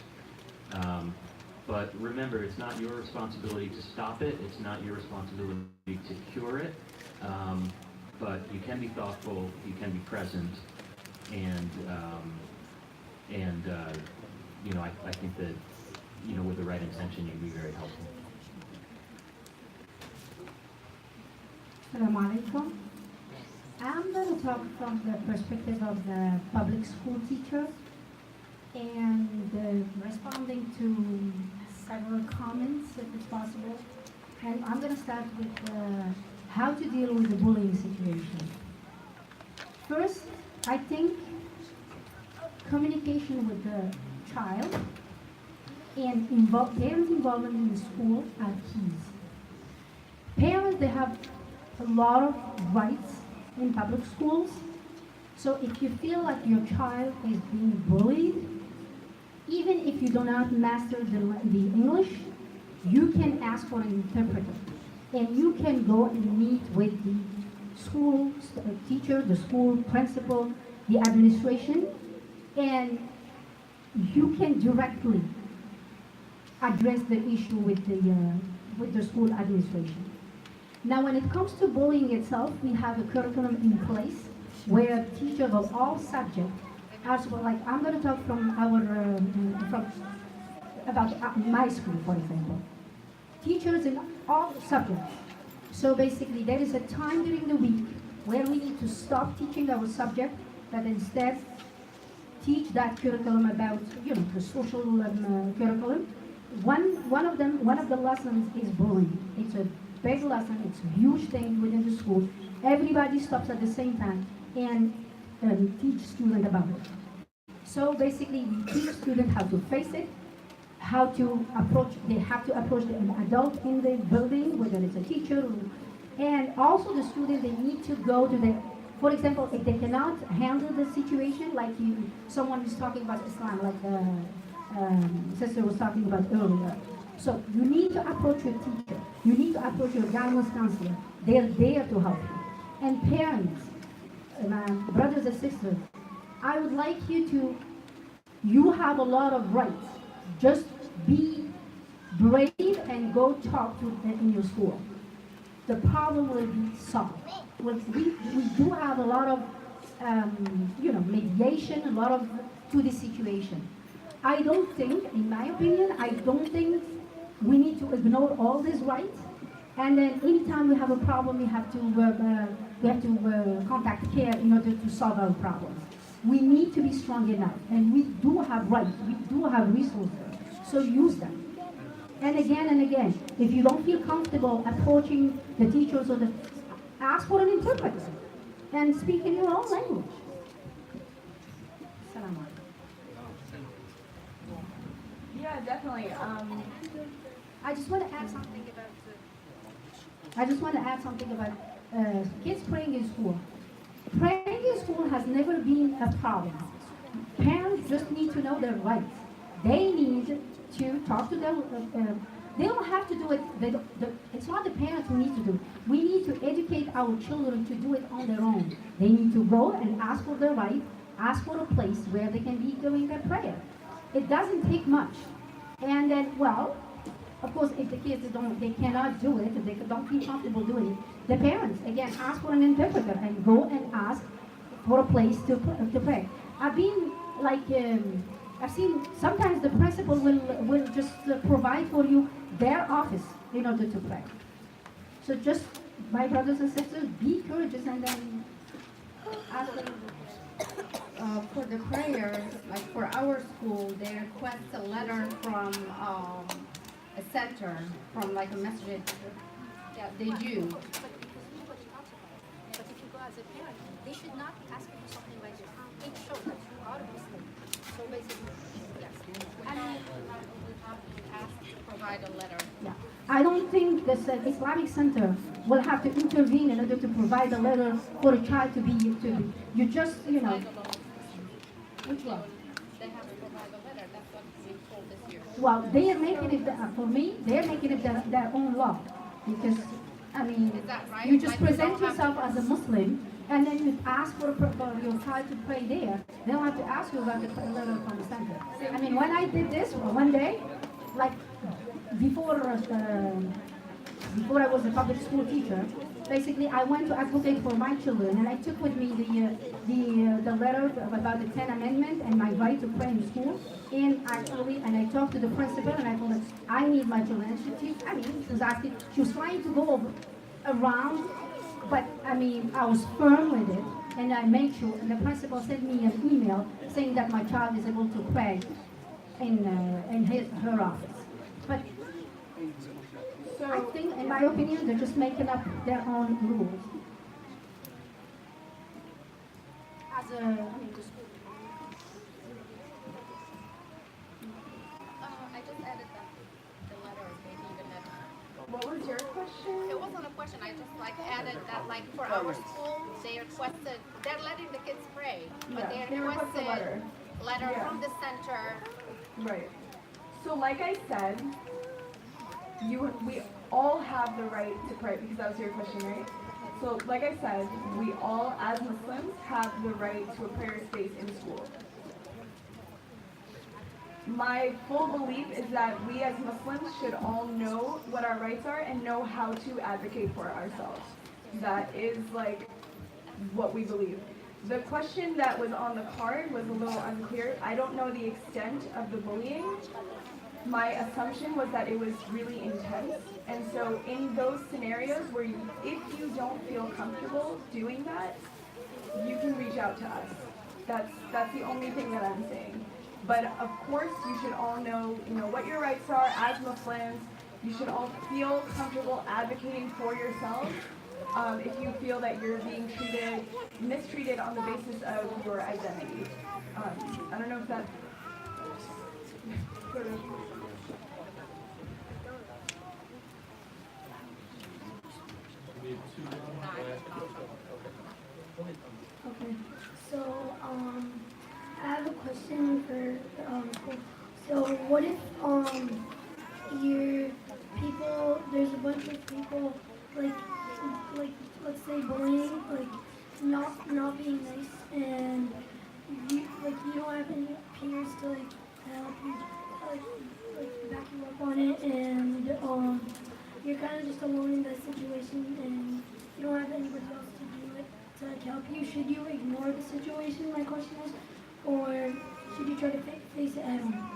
But remember, it's not your responsibility to stop it. It's not your responsibility to cure it. But you can be thoughtful, you can be present, and you know, I think that with the right intention, you'd be very helpful. Assalamu alaikum. I'm going to talk from the perspective of the public school teacher and responding to several comments, if it's possible. And I'm going to start with how to deal with the bullying situation. First, I think communication with the child and parent involvement in the school are keys. Parents, they have a lot of rights in public schools. So if you feel like your child is being bullied, even if you do not master the English, you can ask for an interpreter. And you can go and meet with the school teacher, the school principal, the administration, and you can directly address the issue with the school administration. Now, when it comes to bullying itself, we have a curriculum in place where teachers of all subjects are supposed, like I'm going to talk from about my school, for example. Teachers in all subjects. So basically, there is a time during the week where we need to stop teaching our subject, but instead teach that curriculum about, the social curriculum. One of the lessons is bullying. It's a big lesson. It's a huge thing within the school. Everybody stops at the same time and teach students about it. So basically, we teach students how to face it, how to approach. They have to approach an adult in the building, whether it's a teacher, and also the students. They need to go to the. For example, if they cannot handle the situation, like someone is talking about Islam, like sister was talking about earlier. So you need to approach your teacher. You need to approach your guidance counselor. They're there to help you. And parents, brothers and sisters, I would like you have a lot of rights. Just be brave and go talk to them in your school. The problem will be solved. We do have a lot of, mediation, a lot of to the situation. I don't think, in my opinion, I don't think we need to ignore all these rights. And then anytime we have a problem, we have to contact care in order to solve our problems. We need to be strong enough, and we do have rights, we do have resources, so use them. And again, if you don't feel comfortable approaching the teachers or ask for an interpreter and speak in your own language. Yeah, definitely. I just want to add something about kids praying in school. Praying in school has never been a problem. Parents just need to know their rights. They need to talk to them. They don't have to do it. It's not the parents who need to do it. We need to educate our children to do it on their own. They need to go and ask for their right, ask for a place where they can be doing their prayer. It doesn't take much. And then, of course, if the kids they cannot do it, if they don't feel comfortable doing it, the parents, again, ask for an interpreter and go and ask for a place to pray. I've seen sometimes the principal will just provide for you their office in order to pray. So just, my brothers and sisters, be courageous and then ask them. For the prayer, like for our school, they request a letter from a center, from like a masjid. Yeah, they do. But if you go as a parent, they should not be asking for something like this. It shows that you are a Muslim. So basically, yes. And we have to ask to provide a letter. Yeah. I don't think the Islamic Center will have to intervene in order to provide a letter for a child to be. You just, Which one? They have to provide a letter. That's what we told this year. Well, they are making it, for me, they're making it their own law. Because, Is that right? you just Like, present yourself as a Muslim, and then you ask for your child to pray there. They don't have to ask you about the letter from the center. When I did this one day, like before I was a public school teacher, basically I went to advocate for my children, and I took with me the letter about the 10th Amendment and my right to pray in school. in actually, and I talked to the principal and I told her, I need my children. And she was asking, she was trying to go around, but I mean, I was firm with it, and I made sure, and the principal sent me an email saying that my child is able to pray in her office. But I think, in my opinion, they're just making up their own rules. As a, I mean, the school. I just added the letter, maybe the letter. What was your question? It wasn't a question. I just added that for our school, they requested, they're letting the kids pray, but Yeah, they requested a letter. Yeah. from the center. Right. So like I said, we all have the right to pray, because that was your question, right? So like I said, we all as Muslims have the right to a prayer space in school. My full belief is that we as Muslims should all know what our rights are and know how to advocate for ourselves. That is like what we believe. The question that was on the card was a little unclear. I don't know the extent of the bullying. My assumption was that it was really intense. And so in those scenarios where if you don't feel comfortable doing that, you can reach out to us. That's the only thing that I'm saying. But of course, you should all know, what your rights are as Muslims. You should all feel comfortable advocating for yourselves. If you feel that you're being mistreated on the basis of your identity. I don't know if that sort of. Okay, so I have a question for so what if there's a bunch of people like let's say bullying, like not being nice, and you don't have any peers to help you back you up on it, and you're kind of just alone in that situation, and you don't have anybody else to do it to help you. Should you ignore the situation, my question is, or should you try to face it head on?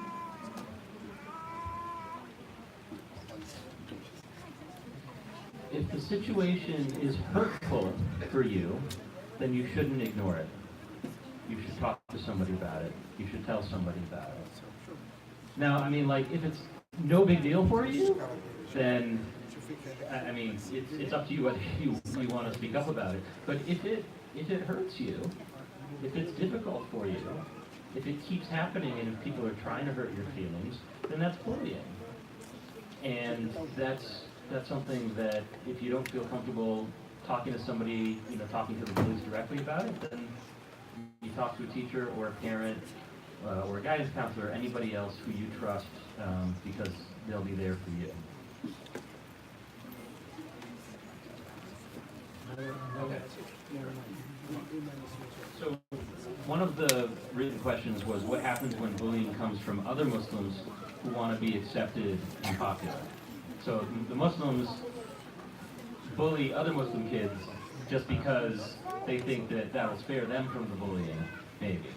If the situation is hurtful for you, then you shouldn't ignore it. You should talk to somebody about it. You should tell somebody about it. Now, I mean, if it's no big deal for you, then, I mean, it's up to you whether you want to speak up about it. But if it hurts you, if it's difficult for you, if it keeps happening and if people are trying to hurt your feelings, then that's bullying. And that's something that if you don't feel comfortable talking to somebody, talking to the bullies directly about it, then you talk to a teacher or a parent or a guidance counselor, or anybody else who you trust, because they'll be there for you. Okay. So one of the written questions was, what happens when bullying comes from other Muslims who want to be accepted and popular? So the Muslims bully other Muslim kids just because they think that that'll spare them from the bullying, maybe.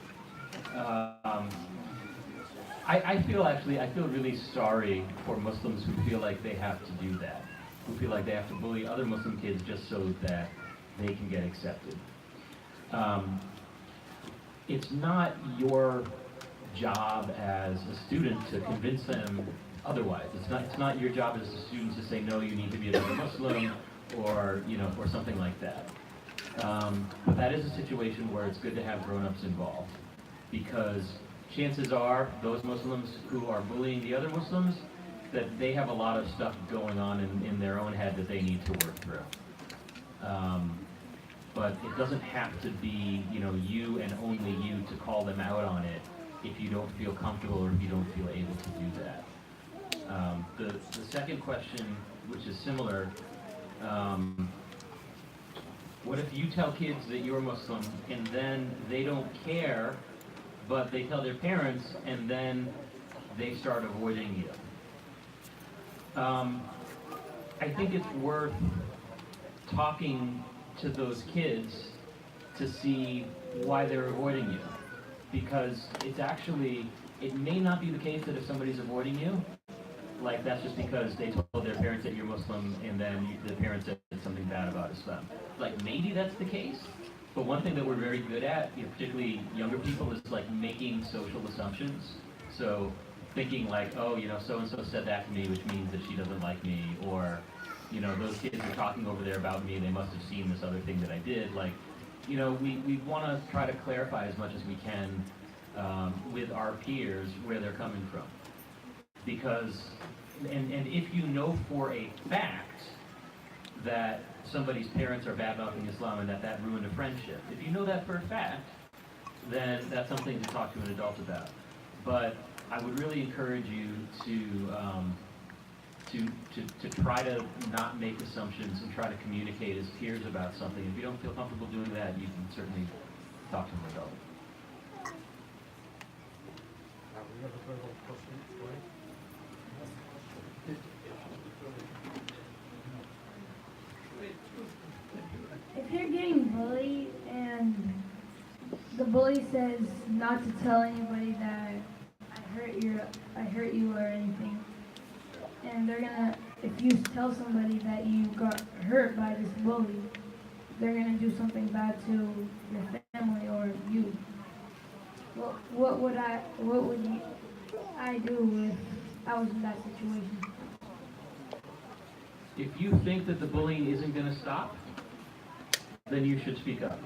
I feel really sorry for Muslims who feel like they have to do that, who feel like they have to bully other Muslim kids just so that they can get accepted. It's not your job as a student to convince them otherwise. It's not your job as a student to say, no, you need to be another Muslim, or something like that. But that is a situation where it's good to have grown-ups involved, because chances are those Muslims who are bullying the other Muslims, that they have a lot of stuff going on in their own head that they need to work through. But it doesn't have to be, you and only you to call them out on it if you don't feel comfortable or if you don't feel able to do that. The second question, which is similar, what if you tell kids that you're Muslim and then they don't care, but they tell their parents and then they start avoiding you? I think it's worth talking to those kids to see why they're avoiding you, because it's actually It may not be the case that if somebody's avoiding you, like that's just because they told their parents that you're Muslim and then the parents said something bad about Islam. Like maybe that's the case, but one thing that we're very good at, particularly younger people, is like making social assumptions. So thinking like, oh, so-and-so said that to me, which means that she doesn't like me, or, those kids are talking over there about me, they must have seen this other thing that I did. Like, we want to try to clarify as much as we can with our peers where they're coming from. Because, and if you know for a fact that somebody's parents are bad-mouthing Islam and that ruined a friendship, if you know that for a fact, then that's something to talk to an adult about. But I would really encourage you to try to not make assumptions and try to communicate as peers about something. If you don't feel comfortable doing that, you can certainly talk to an adult. We have a further question. Go ahead. If you're getting bullied and the bully says not to tell anybody that I hurt you or anything, and if you tell somebody that you got hurt by this bully, they're gonna do something bad to your family or you. What would I do if I was in that situation? If you think that the bullying isn't going to stop, then you should speak up,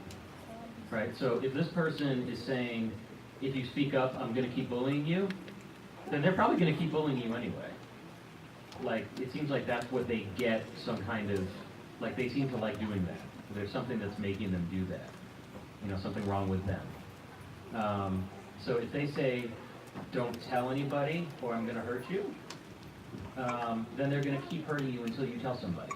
right? So if this person is saying, if you speak up, I'm going to keep bullying you, then they're probably going to keep bullying you anyway. Like, it seems like that's what they get some kind of, like they seem to like doing that. There's something that's making them do that, something wrong with them. So if they say, don't tell anybody or I'm going to hurt you, then they're going to keep hurting you until you tell somebody.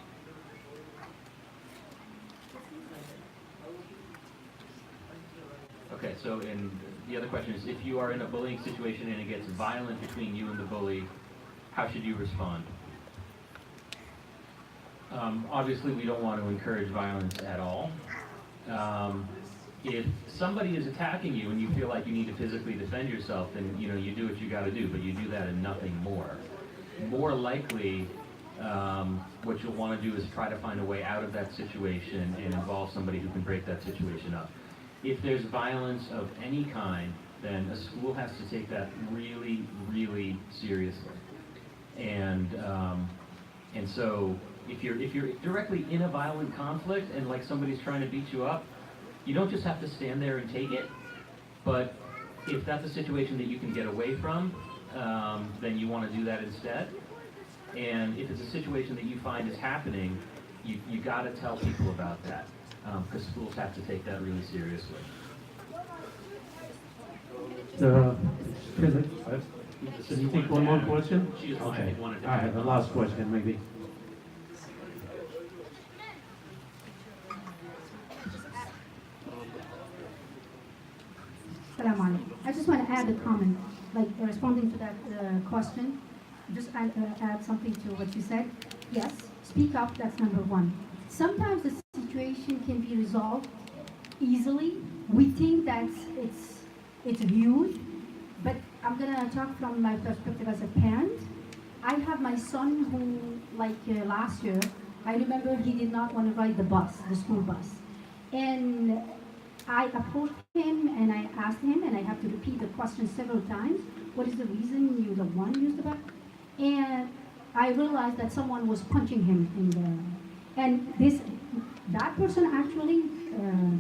Okay, so the other question is, if you are in a bullying situation and it gets violent between you and the bully, how should you respond? Obviously, we don't want to encourage violence at all. If somebody is attacking you and you feel like you need to physically defend yourself, then you do what you got to do, but you do that and nothing more. More likely, what you'll want to do is try to find a way out of that situation and involve somebody who can break that situation up. If there's violence of any kind, then a school has to take that really, really seriously. And so if you're directly in a violent conflict and like somebody's trying to beat you up, you don't just have to stand there and take it, but if that's a situation that you can get away from, then you want to do that instead. And if it's a situation that you find is happening, you got to tell people about that, because schools have to take that really seriously. Can you take one more question? She just Okay. wanted to All right, the last question maybe. I just want to add a comment, like responding to that question. Just add something to what you said. Yes, speak up, that's number one. Sometimes the situation can be resolved easily. We think that it's huge, but I'm gonna talk from my perspective as a parent. I have my son who, last year, I remember he did not want to ride the school bus. And I approached him and I asked him, and I have to repeat the question several times, what is the reason you don't want to use the bus? And I realized that someone was punching him and that person actually,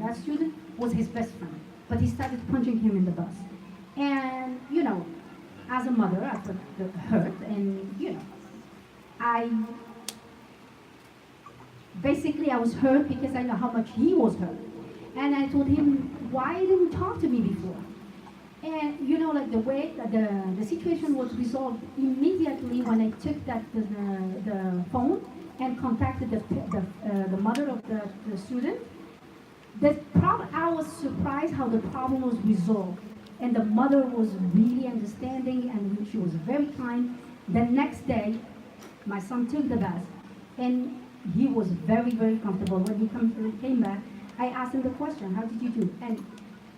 that student, was his best friend, but he started punching him in the bus. And, as a mother, I felt hurt, and, I was hurt because I know how much he was hurt. And I told him, why didn't you talk to me before? And the way that the situation was resolved immediately when I took the phone and contacted the mother of the student. I was surprised how the problem was resolved. And the mother was really understanding and she was very kind. The next day, my son took the bus and he was very, very comfortable. When he came back, I asked him the question, how did you do? And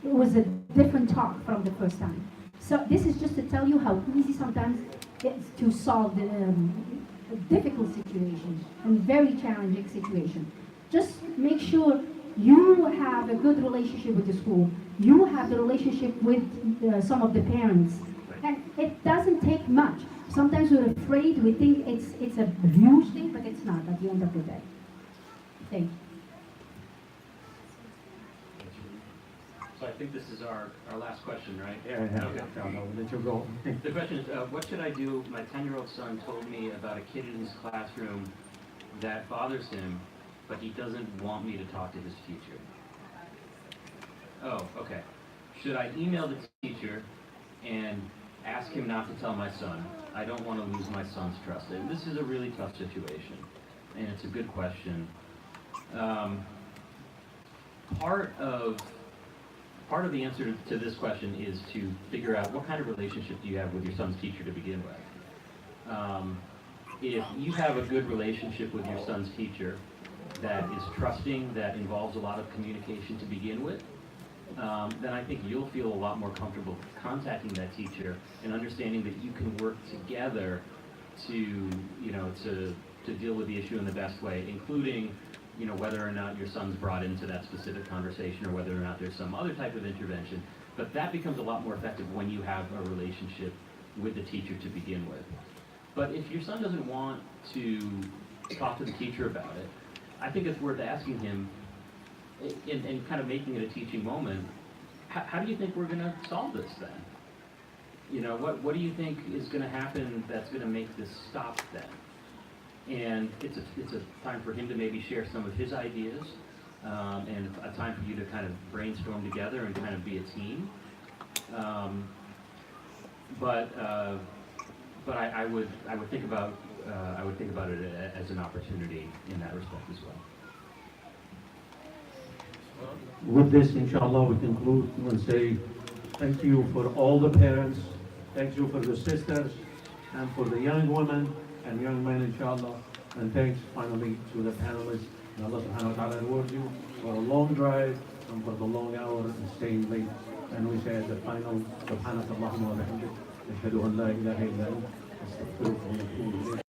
it was a different talk from the first time. So this is just to tell you how easy sometimes it's to solve the difficult situations and very challenging situations. Just make sure you have a good relationship with the school. You have the relationship with some of the parents. And it doesn't take much. Sometimes we're afraid, we think it's a huge thing, but it's not at the end of the day. Thank you. So I think this is our last question, right? Yeah, Okay. I'll let you go. The question is, what should I do? My 10-year-old son told me about a kid in his classroom that bothers him, but he doesn't want me to talk to his teacher. Oh, okay. Should I email the teacher and ask him not to tell my son? I don't want to lose my son's trust. And this is a really tough situation, and it's a good question. Part of the answer to this question is to figure out what kind of relationship do you have with your son's teacher to begin with. If you have a good relationship with your son's teacher that is trusting, that involves a lot of communication to begin with, then I think you'll feel a lot more comfortable contacting that teacher and understanding that you can work together to deal with the issue in the best way, including whether or not your son's brought into that specific conversation or whether or not there's some other type of intervention. But that becomes a lot more effective when you have a relationship with the teacher to begin with. But if your son doesn't want to talk to the teacher about it, I think it's worth asking him and kind of making it a teaching moment. How do you think we're going to solve this then? What do you think is going to happen that's going to make this stop then? And it's a time for him to maybe share some of his ideas, and a time for you to kind of brainstorm together and kind of be a team. But I would think about it as an opportunity in that respect as well. With this, inshallah, we conclude and say thank you for all the parents, thank you for the sisters, and for the young women and young men, inshallah. And thanks finally to the panelists. And Allah subhanahu wa ta'ala reward you for a long drive and for the long hour and staying late. And we say as a final, subhanaka Allahumma wa bihamdik, ashhadu an la ilaha illa anta, astaghfiruka wa atubu ilayk.